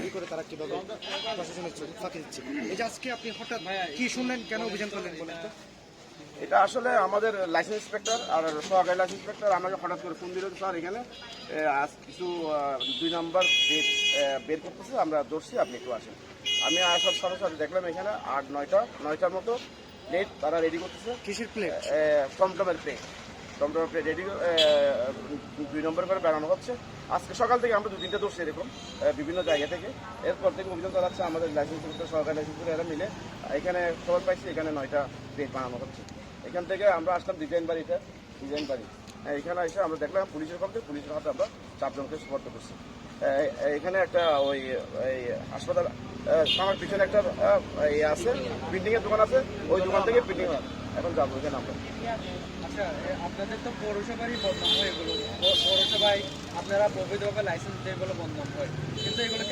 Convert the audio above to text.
দাবি করে তারা কিভাবে প্রশাসনের ফাঁকি দিচ্ছে। এই যে আজকে আপনি হঠাৎ কি শুনলেন, কেন অভিযান করলেন বলেন তো? এটা আসলে আমাদের লাইসেন্স ইন্সপেক্টর আর সহকারী লাইসেন্স ইন্সপেক্টর আমাকে হঠাৎ করে ফোন দিল, স্যার এখানে আজ কিছু 2 নম্বর বের করতেছে, আমরা ধরছি, আপনি একটু আসেন। আমি আসার সাথে সাথে দেখলাম এখানে 8-9টার মতো প্লেট তারা রেডি করতেছে। কিসের প্লেট? টমটমের প্লেট রেডি 2 নম্বর করে বেড়ানো হচ্ছে। আজকে সকাল থেকে আমরা 2-3টা ধরছি এরকম বিভিন্ন জায়গা থেকে। এরপর থেকে অভিযান চালাচ্ছে আমাদের লাইসেন্স ইন্সপেক্টর, সহকারী লাইসেন্স এরা মিলে। এখানে খবর পাইছি এখানে 9টা প্লেট বানানো হচ্ছে। এখান থেকে আমরা আসলাম ডিজাইন বাড়ি। এখানে এসে আমরা দেখলাম পুলিশের পক্ষে, পুলিশের হাতে আমরা 4 জনকে সুপর্দ করছি। এখানে একটা ওই হাসপাতাল আমার পিছনে একটা আছে, প্রিন্টিংয়ের দোকান আছে, ওই দোকান থেকে প্রিন্টিং এখন যাবো এখানে আমরা। আচ্ছা, আপনাদের তো পৌরসভারই বদনাম হয়, এগুলো পৌরসভায় আপনারা অবৈধভাবে লাইসেন্স দিয়ে এগুলো বদনাম হয়, কিন্তু এগুলো